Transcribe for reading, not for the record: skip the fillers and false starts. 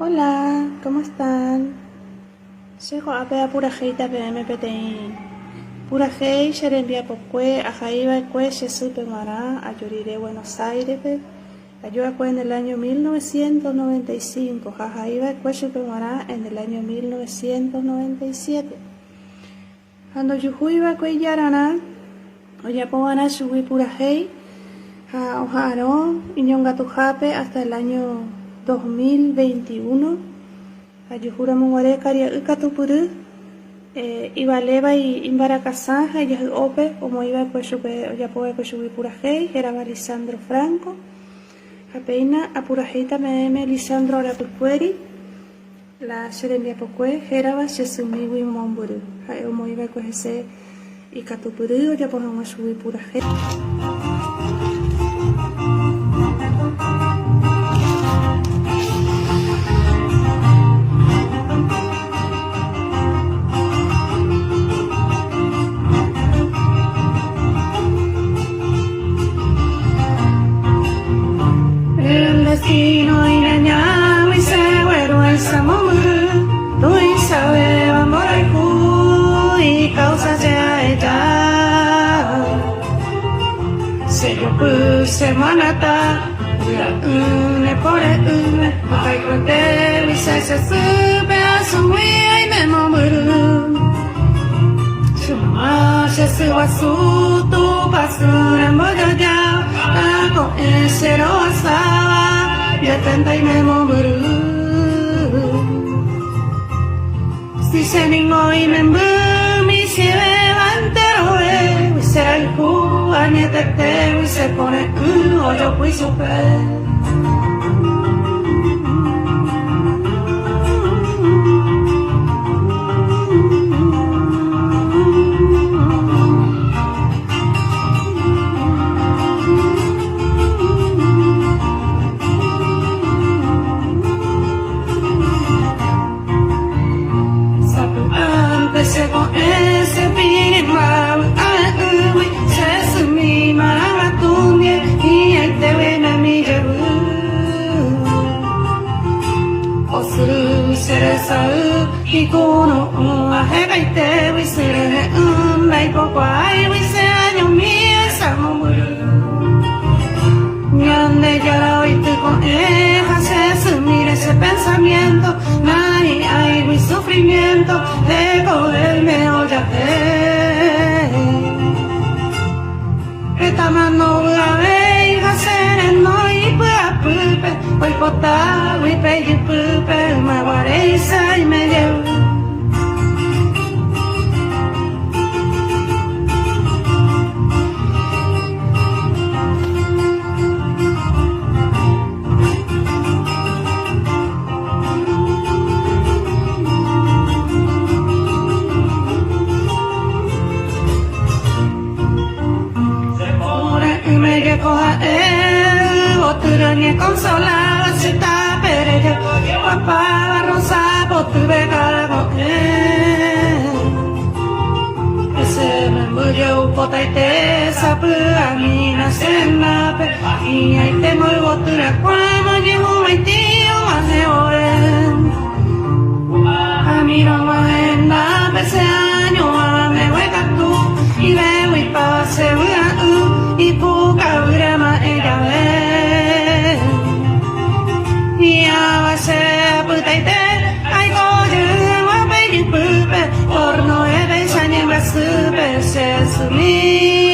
Hola, ¿cómo están? Llego a pea pura jeita PMPTI. Pura jei, Yerembia Pocue, Ajaiba Cue, Yesupe Mará, Ayoriré Buenos Aires, Ayuda en el año 1995, Jajaiba Cue, Yesupe Mará en el año 1997. Cuando Yujuiba Cue Yarana, Oyapoana Shubi Pura jei, Ojaro, Iñonga Tujape hasta el año 2021. Ayuhura Mungore Karia Ukatupuru, Ibaleba y Imbaracasá, Ayah Ope, como iba pues Oyapoe pues Pura jei, era Lisandro Franco, Apeina, Apurajeita Meme, Lisandro Arapucueri, la Yerembia Pocue, Geraba, Yesumiwi Momburu, como iba pues ese Ikatupuru, Oyapoe Pura jei. Destino y ñaña y se güero el samomuru tu y sabe amor y causa ya ella se yo puse manata une por une hay cuente y se sube a su y me momuru su mamá se suba su tu basura moya ya con ese rosa ya tanta y me moveru si se ningo y me mi si levantero y será el cu añetete y se pone o yo fui super con ese pinimao se sumi maramatumie y ahí te ven a mi yebu osuru seresau y kono ajega y te wisere la hipocuay wise año mío esa momuru ñande ya oíste con ella se sumir ese pensamiento nadie hay mi sufrimiento de cogerme olla esta mano la ve hacer no y puya pupe voy pota voy peyi pupe me guareza y me llevo Oturanya consolada se está perella Guapa rosa botuve cargo ese me murió upota y te sapu amina senape y ahí te muy botura cuando llego mi tío más de oren a mí no más en la ese año a me hueca tú y veo y pase y poca grama ella ve y a base puta y te ay coge guape y pupe por no he de sañar la super se sumí